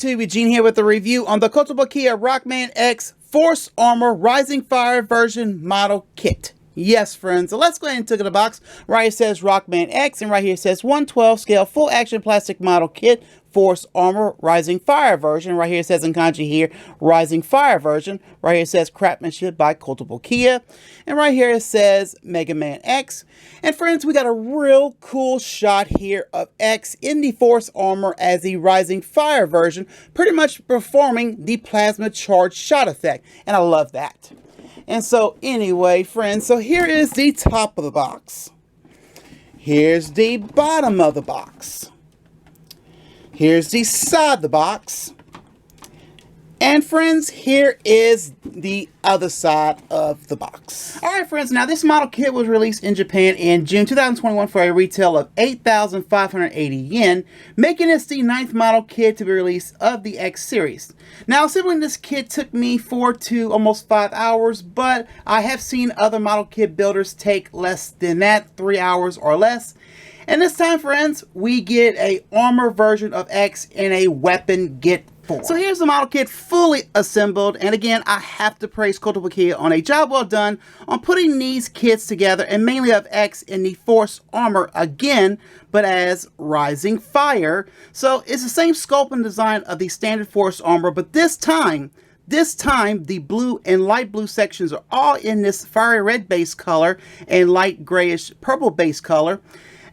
YouTube, Eugene here with a review on the Kotobukiya Rockman X Force Armor Rising Fire version model kit. Yes, friends, so let's go ahead and take the box. Right here says Rockman X, and right here says 1/12 scale full action plastic model kit, Force Armor Rising Fire version. Right here it says in kanji here, Rising Fire version. Right here it says craftsmanship by Kotobukiya. And right here it says Megaman X. And friends, we got a real cool shot here of X in the Force Armor as the Rising Fire version, pretty much performing the plasma charge shot effect. And I love that. And so anyway, friends, so here is the top of the box. Here's the bottom of the box. Here's the side of the box. And friends, here is the other side of the box. Alright friends, now this model kit was released in Japan in June 2021 for a retail of 8,580 yen, making this the 9th model kit to be released of the X series. Now assembling this kit took me 4 to almost 5 hours, but I have seen other model kit builders take less than that, 3 hours or less. And this time, friends, we get a armor version of X in a weapon get form. So here's the model kit fully assembled, and again, I have to praise Kotobukiya on a job well done on putting these kits together, and mainly of X in the Force Armor again, but as Rising Fire. So it's the same scope and design of the standard Force Armor, but this time, the blue and light blue sections are all in this fiery red base color and light grayish purple base color.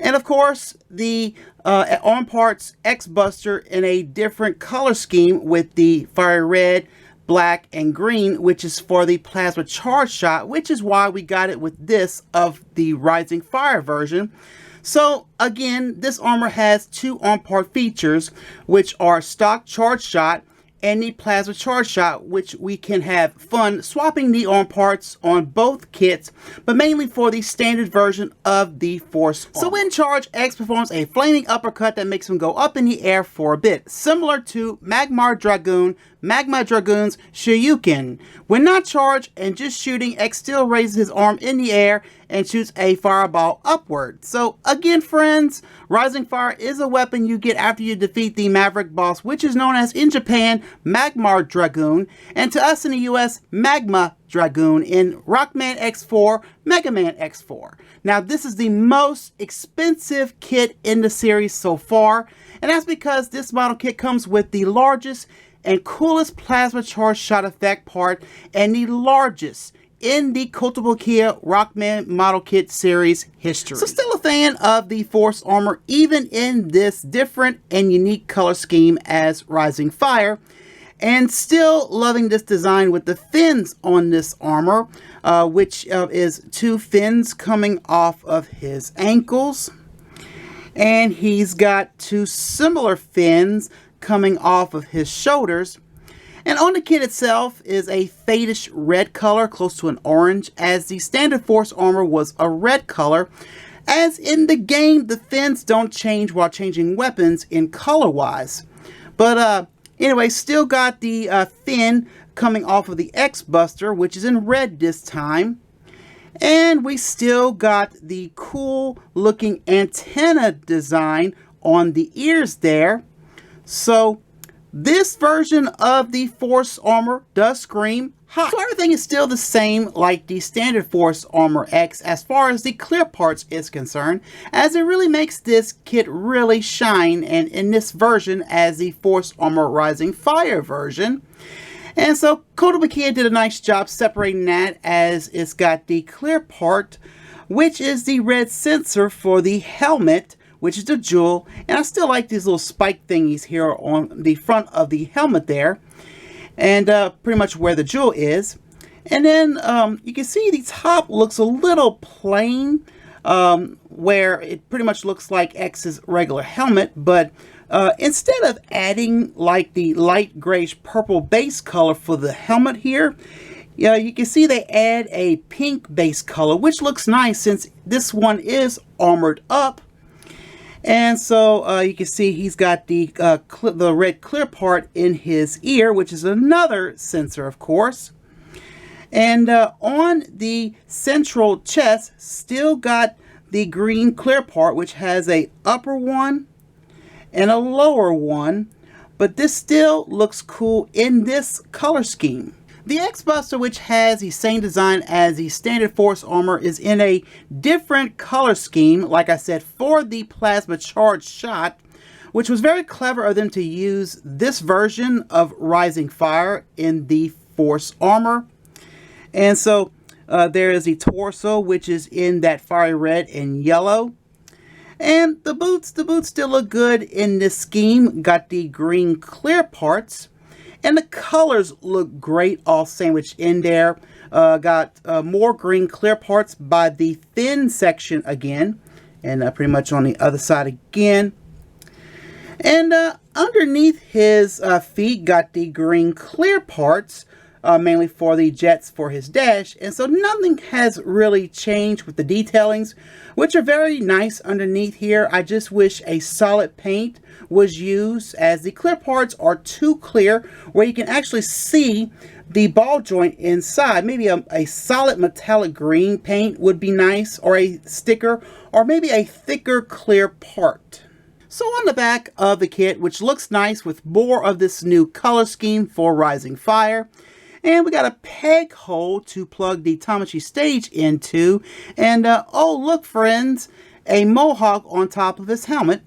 And of course, the arm parts X Buster in a different color scheme with the fiery red, black, and green, which is for the plasma charge shot, which is why we got it with this of the Rising Fire version. So again, this armor has two arm part features, which are stock charge shot and the plasma charge shot, which we can have fun swapping the arm parts on both kits, but mainly for the standard version of the Force Armor. So when charged, X performs a flaming uppercut that makes him go up in the air for a bit, similar to Magma Dragoon's Shoryuken. When not charged and just shooting, X still raises his arm in the air and shoots a fireball upward. So again, friends, Rising Fire is a weapon you get after you defeat the Maverick boss, which is known as in Japan, Magma Dragoon, and to us in the US, Magma Dragoon in Rockman X4, Megaman X4. Now this is the most expensive kit in the series so far, and that's because this model kit comes with the largest and coolest plasma charge shot effect part and the largest in the Kotobukiya Rockman model kit series history. So still a fan of the Force Armor even in this different and unique color scheme as Rising Fire, and still loving this design with the fins on this armor, which is two fins coming off of his ankles, and he's got two similar fins coming off of his shoulders. And on the kit itself is a fadish red color close to an orange, as the standard Force Armor was a red color. As in the game, the fins don't change while changing weapons in color wise. But anyway, still got the fin coming off of the X Buster, which is in red this time. And we still got the cool looking antenna design on the ears there. So this version of the Force Armor does scream hot. So everything is still the same like the standard Force Armor X as far as the clear parts is concerned, as it really makes this kit really shine, and in this version as the Force Armor Rising Fire version. And so Kotobukiya did a nice job separating that, as it's got the clear part, which is the red sensor for the helmet, which is the jewel, and I still like these little spike thingies here on the front of the helmet there, and pretty much where the jewel is. And then you can see the top looks a little plain, where it pretty much looks like X's regular helmet, but instead of adding like the light grayish purple base color for the helmet here, you can see they add a pink base color, which looks nice since this one is armored up. And so you can see he's got the red clear part in his ear, which is another sensor, of course. And on the central chest, still got the green clear part, which has a upper one and a lower one. but this still looks cool in this color scheme. The X-Buster, which has the same design as the standard Force armor, is in a different color scheme, like I said, for the plasma charge shot, which was very clever of them to use this version of Rising Fire in the Force armor. And so there is the torso, which is in that fiery red and yellow. And the boots still look good in this scheme. Got the green clear parts. And the colors look great all sandwiched in there. Got more green clear parts by the thin section again. And pretty much on the other side again. And underneath his feet got the green clear parts. Mainly for the jets for his dash, and so nothing has really changed with the detailings, which are very nice underneath here. I just wish a solid paint was used, as the clear parts are too clear where you can actually see the ball joint inside. Maybe a solid metallic green paint would be nice, or a sticker, or maybe a thicker clear part. So on the back of the kit, which looks nice with more of this new color scheme for Rising Fire, and we got a peg hole to plug the Tamashi stage into. And oh, look, friends, a mohawk on top of his helmet.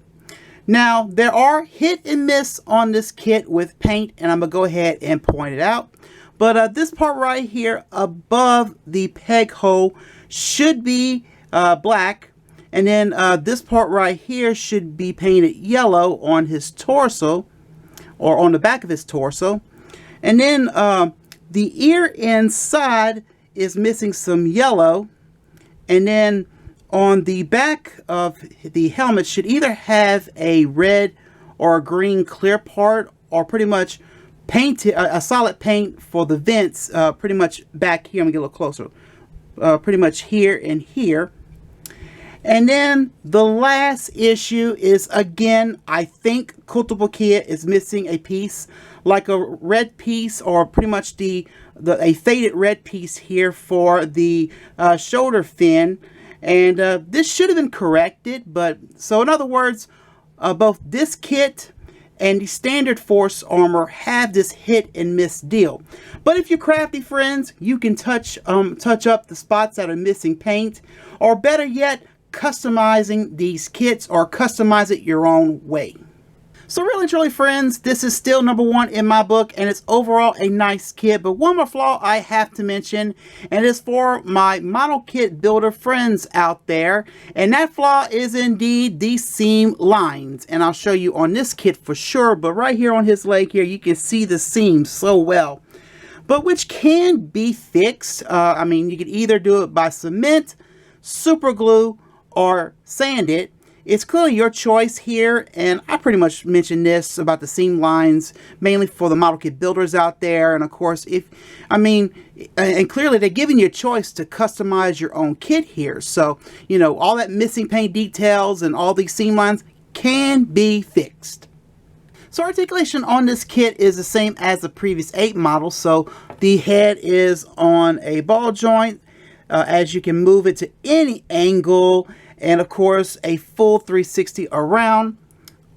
Now, there are hit and miss on this kit with paint, and I'm going to go ahead and point it out. But this part right here above the peg hole should be black. And then this part right here should be painted yellow on his torso, or on the back of his torso. And then the ear inside is missing some yellow, and then on the back of the helmet should either have a red or a green clear part, or pretty much painted a solid paint for the vents, pretty much back here. Let me get a little closer. Pretty much here and here. And then the last issue is, again, I think Kotobukiya is missing a piece, like a red piece, or pretty much a faded red piece here for the shoulder fin. And this should have been corrected, but so in other words, both this kit and the standard Force armor have this hit and miss deal. But if you're crafty, friends, you can touch up the spots that are missing paint, or better yet, customizing these kits, or customize it your own way. So really and truly, friends, this is still #1 in my book, and it's overall a nice kit. But one more flaw I have to mention, and it's for my model kit builder friends out there, and that flaw is indeed the seam lines. And I'll show you on this kit for sure, but right here on his leg here, you can see the seams so well, but which can be fixed. I mean, you could either do it by cement, super glue, or sand it. It's clearly your choice here, and I pretty much mentioned this about the seam lines mainly for the model kit builders out there. And of course, and clearly they're giving you a choice to customize your own kit here. So, you know, all that missing paint details and all these seam lines can be fixed. So articulation on this kit is the same as the previous 8 models. So the head is on a ball joint, as you can move it to any angle. And of course, a full 360 around,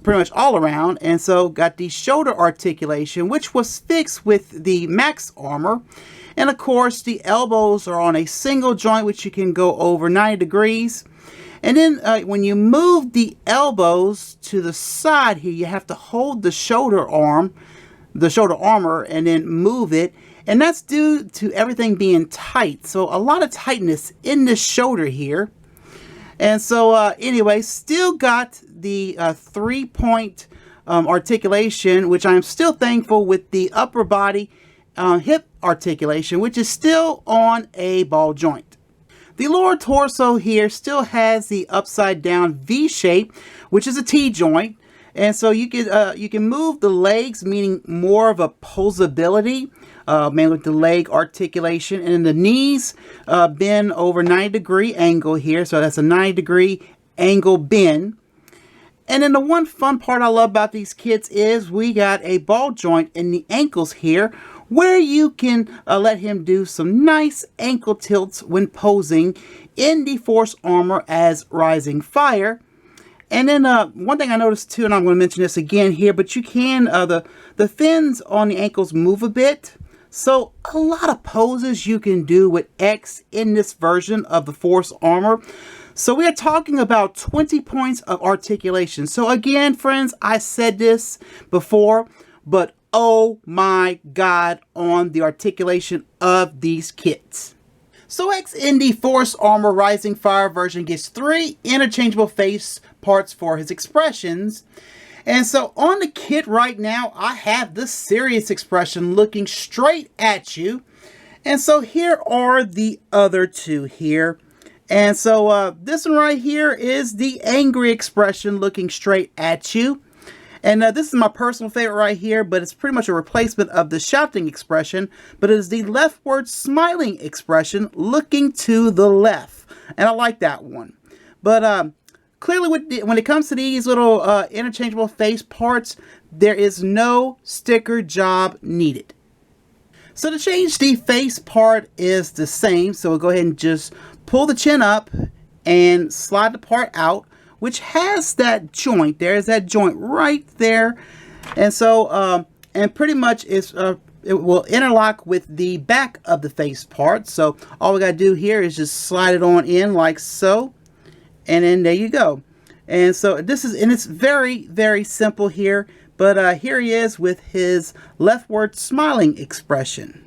pretty much all around. And so got the shoulder articulation, which was fixed with the Max armor. And of course, the elbows are on a single joint, which you can go over 90 degrees. And then when you move the elbows to the side here, you have to hold the shoulder armor, and then move it. And that's due to everything being tight. So a lot of tightness in this shoulder here. And so anyway, still got the 3-point articulation, which I'm still thankful, with the upper body hip articulation, which is still on a ball joint. The lower torso here still has the upside down V shape, which is a T joint. And so you can move the legs, meaning more of a posability, mainly with the leg articulation. And then the knees bend over 90-degree angle here. So that's a 90-degree angle bend. And then the one fun part I love about these kits is we got a ball joint in the ankles here, where you can let him do some nice ankle tilts when posing in the Force armor as Rising Fire. And then one thing I noticed too, and I'm going to mention this again here, but you can, the fins on the ankles move a bit. So a lot of poses you can do with X in this version of the Force armor. So we are talking about 20 points of articulation. So again, friends, I said this before, but oh my God on the articulation of these kits. So X in the Force Armor Rising Fire version gets 3 interchangeable face parts for his expressions. And so on the kit right now, I have the serious expression looking straight at you. And so here are the other 2 here. And so this one right here is the angry expression looking straight at you. And this is my personal favorite right here, but it's pretty much a replacement of the shouting expression, but it is the leftward smiling expression looking to the left. And I like that one. But clearly when it comes to these little interchangeable face parts, there is no sticker job needed. So to change the face part is the same. So we'll go ahead and just pull the chin up and slide the part out, which has that joint. There's that joint right there. And so, and pretty much it's, it will interlock with the back of the face part. So all we got to do here is just slide it on in like so. And then there you go. And so this is, and it's very, very simple here. But here he is with his leftward smiling expression.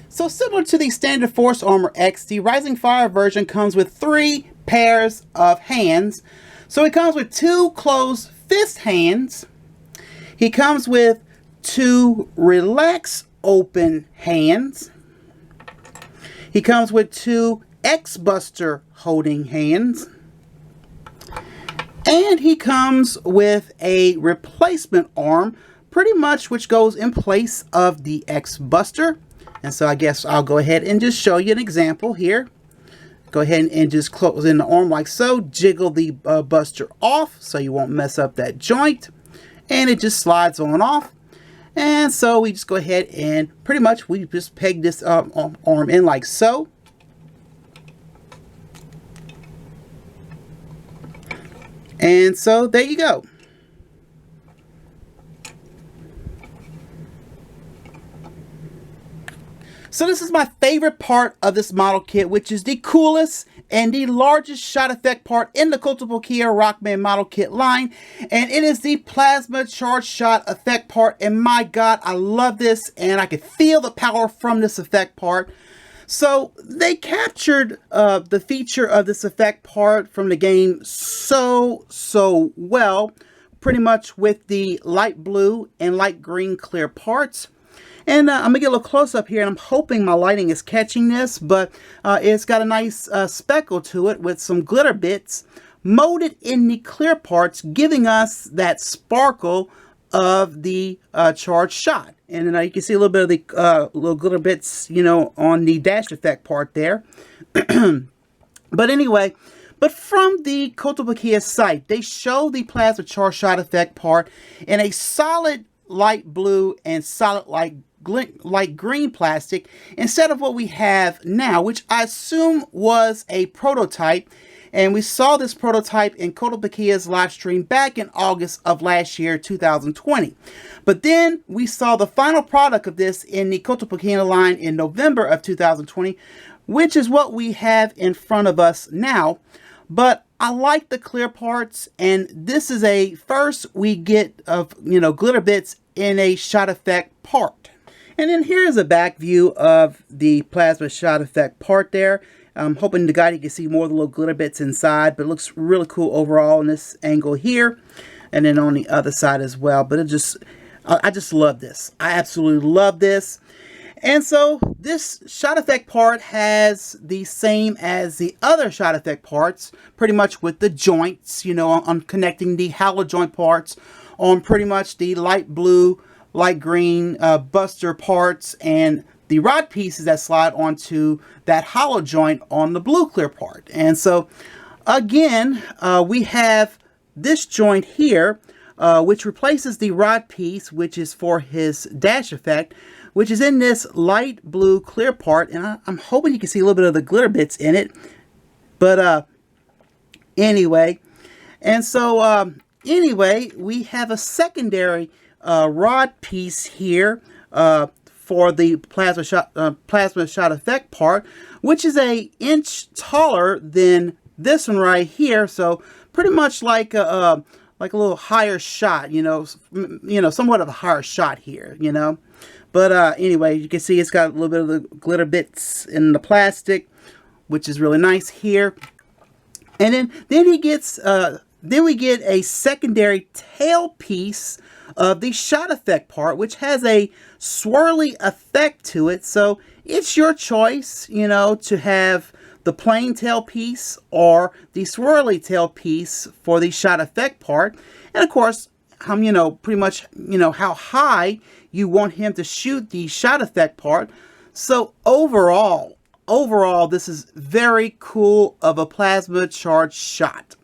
So similar to the standard Force Armor X, the Rising Fire version comes with 3 pairs of hands. So it comes with 2 closed fist hands. He comes with 2 relaxed open hands. He comes with 2 X-Buster holding hands. And he comes with a replacement arm, pretty much which goes in place of the X-Buster. And so I guess I'll go ahead and just show you an example here. Go ahead and just close in the arm like so. Jiggle the buster off so you won't mess up that joint. And it just slides on off. And so we just go ahead and pretty much we just peg this arm in like so. And so there you go. So this is my favorite part of this model kit, which is the coolest and the largest shot effect part in the Kotobukiya Rockman model kit line. And it is the plasma charge shot effect part. And my God, I love this. And I can feel the power from this effect part. So they captured the feature of this effect part from the game so well. Pretty much with the light blue and light green clear parts. And I'm going to get a little close up here, and I'm hoping my lighting is catching this, but it's got a nice speckle to it with some glitter bits molded in the clear parts, giving us that sparkle of the charged shot. And you can see a little bit of the little glitter bits, you know, on the dash effect part there. But anyway, but from the Kotobukiya site, they show the plasma charged shot effect part in a solid light blue and solid light green plastic instead of what we have now, which I assume was a prototype. And we saw this prototype in Kotobukiya's live stream back in August of last year, 2020. But then we saw the final product of this in the Kotobukiya line in November of 2020, which is what we have in front of us now. But I like the clear parts, and this is a first we get of, you know, glitter bits in a shot effect part. And then here's a back view of the plasma shot effect part there. I'm hoping to God you can see more of the little glitter bits inside, but it looks really cool overall in this angle here, and then on the other side as well. But it just, I just love this. I absolutely love this. And so this shot effect part has the same as the other shot effect parts, pretty much with the joints, you know, on connecting the hollow joint parts on pretty much the light blue, light green buster parts, and the rod pieces that slide onto that hollow joint on the blue clear part. And so again, we have this joint here, which replaces the rod piece, which is for his dash effect, which is in this light blue clear part. And I'm hoping you can see a little bit of the glitter bits in it. But anyway, And so anyway, we have a secondary rod piece here for the plasma shot effect part, which is an inch taller than this one right here. So pretty much like a little higher shot, somewhat of a higher shot here, But anyway, you can see it's got a little bit of the glitter bits in the plastic, which is really nice here. And then he gets then we get a secondary tail piece of the shot effect part, which has a swirly effect to it. So it's your choice, to have the plain tail piece or the swirly tail piece for the shot effect part. And of course, pretty much, how high you want him to shoot the shot effect part. So overall, this is very cool of a plasma charged shot.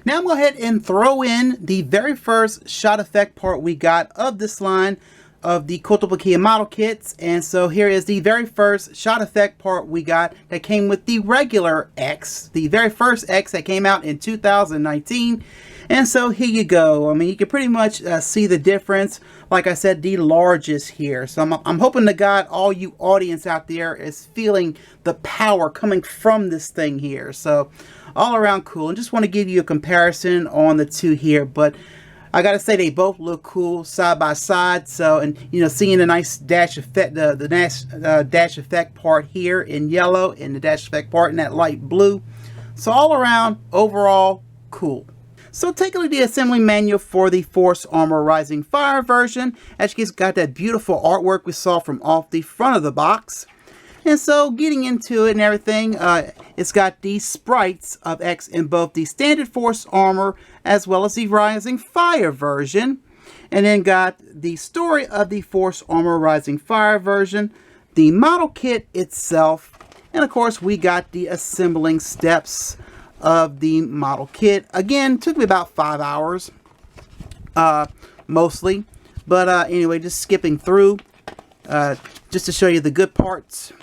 Now I'm going to go ahead and throw in the very first shot effect part we got of this line of the Kotobukiya model kits. And so here is the very first shot effect part we got that came with the regular X, the very first X that came out in 2019. And so here you go. I mean, you can pretty much see the difference. Like I said, the largest here. So I'm hoping to God all you audience out there is feeling the power coming from this thing here. So all around cool. And just want to give you a comparison on the two here. But I gotta say they both look cool side by side. So, and seeing the nice dash effect, the dash effect part here in yellow and the dash effect part in that light blue. So all around, overall, cool. So take a look at the assembly manual for the Force Armor Rising Fire version. As you got that beautiful artwork we saw from off the front of the box. And so getting into it and everything, it's got the sprites of X in both the standard Force Armor as well as the Rising Fire version. And then got the story of the Force Armor Rising Fire version, the model kit itself, and of course we got the assembling steps of the model kit. Again, took me about 5 hours, mostly. But anyway, just skipping through, just to show you the good parts.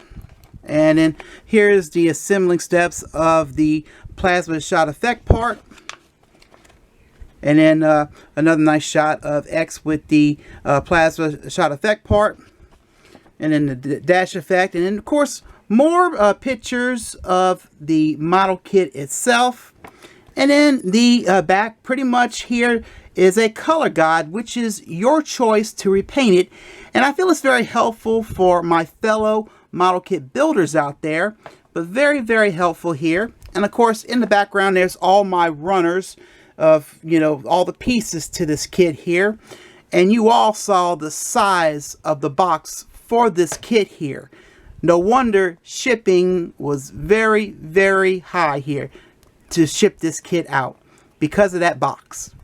And then here's the assembling steps of the plasma shot effect part. And then another nice shot of X with the plasma shot effect part. And then the dash effect. And then, of course, more pictures of the model kit itself. And then the back pretty much here is a color guide, which is your choice to repaint it. And I feel it's very helpful for my fellow model kit builders out there, but very, very helpful here. And of course, in the background, there's all my runners of, all the pieces to this kit here. And you all saw the size of the box for this kit here. No wonder shipping was very, very high here to ship this kit out because of that box.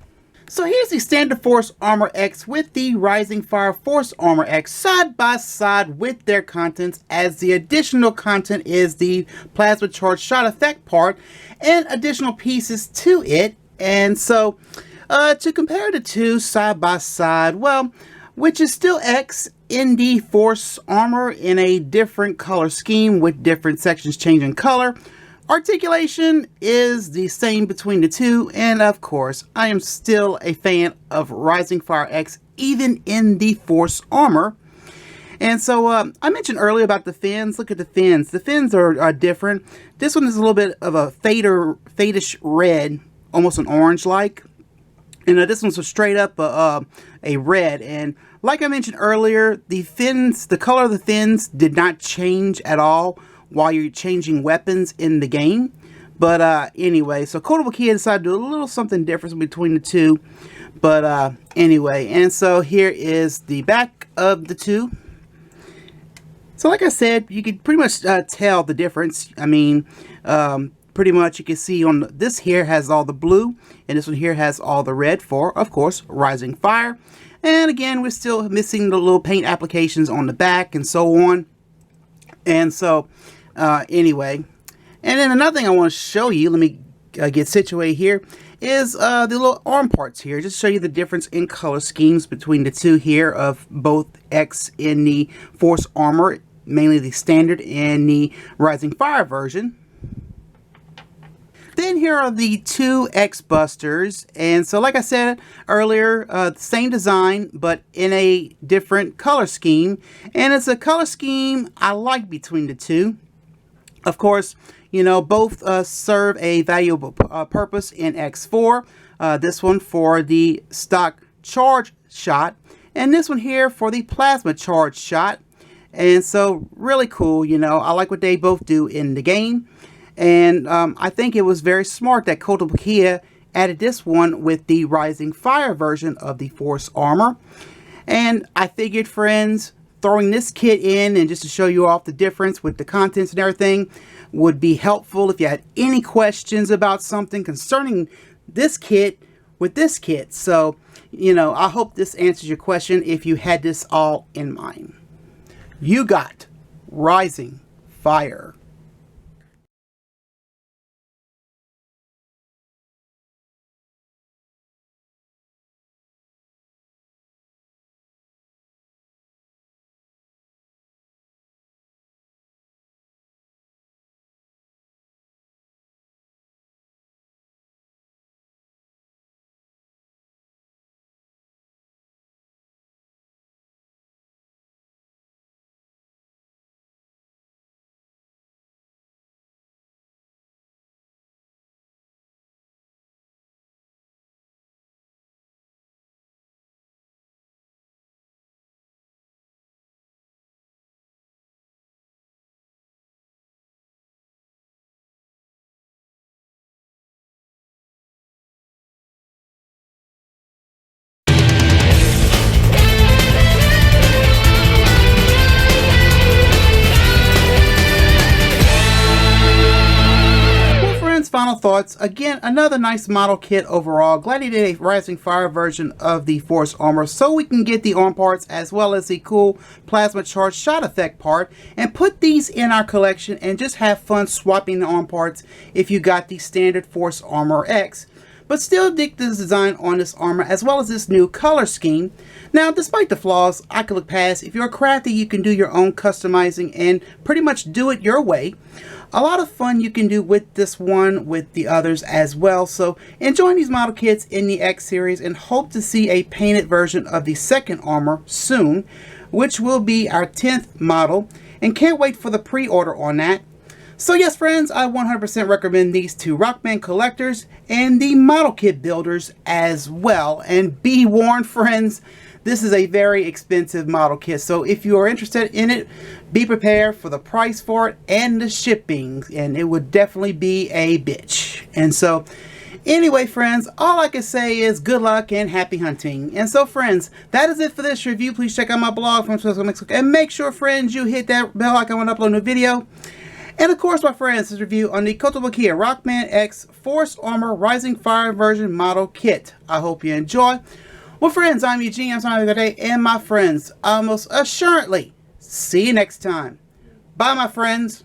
So here's the standard Force Armor X with the Rising Fire Force Armor X side by side with their contents, as the additional content is the plasma charge shot effect part and additional pieces to it. And so to compare the two side by side, well, which is still X in the Force Armor in a different color scheme with different sections changing color. Articulation is the same between the two, and of course, I am still a fan of Rising Fire X, even in the Force Armor. And so, I mentioned earlier about the fins. Look at the fins. The fins are different. This one is a little bit of a fadish red, almost an orange-like. And this one's a straight up a red. And like I mentioned earlier, the fins, the color of the fins did not change at all while you're changing weapons in the game. But anyway, so Kotobukiya decided to do a little something different between the two. But anyway, and so here is the back of the two. So like I said, you can pretty much tell the difference. I mean, pretty much you can see on this here has all the blue, and this one here has all the red for, of course, Rising Fire. And again, we're still missing the little paint applications on the back and so on. And so anyway, and then another thing I want to show you, let me get situated here, is the little arm parts here. Just show you the difference in color schemes between the two here of both X in the Force Armor, mainly the standard and the Rising Fire version. Then here are the two X Busters, and so like I said earlier, same design but in a different color scheme, and it's a color scheme I like between the two. Of course, you know, both serve a valuable purpose in X4. This one for the stock charge shot, and this one here for the plasma charge shot. And so really cool, you know, I like what they both do in the game. And I think it was very smart that Kotobukiya added this one with the Rising Fire version of the Force Armor. And I figured, friends, throwing this kit in and just to show you off the difference with the contents and everything would be helpful if you had any questions about something concerning this kit with this kit. So, you know, I hope this answers your question if you had this all in mind. You got Rising Fire. Final thoughts. Again, another nice model kit overall. Glad he did a Rising Fire version of the Force Armor so we can get the arm parts as well as the cool plasma charge shot effect part and put these in our collection and just have fun swapping the arm parts if you got the standard Force Armor X. But still dig the design on this armor as well as this new color scheme. Now, despite the flaws, I can look past. If you're crafty, you can do your own customizing and pretty much do it your way. A lot of fun you can do with this one, with the others as well. So enjoying these model kits in the X series and hope to see a painted version of the second armor soon, which will be our 10th model, and can't wait for the pre-order on that. So yes, friends, I 100% recommend these to Rockman collectors and the model kit builders as well. And be warned, friends, this is a very expensive model kit. So if you are interested in it, be prepared for the price for it and the shipping. And it would definitely be a bitch. And so anyway, friends, all I can say is good luck and happy hunting. And so, friends, that is it for this review. Please check out my blog from Mexico, and make sure, friends, you hit that bell icon when I upload a new video. And of course, my friends, this review on the Kotobukiya Rockman X Force Armor Rising Fire version model kit. I hope you enjoy. Well, friends, I'm Eugene. I'm signing off today, and my friends, I most assuredly see you next time. Bye, my friends.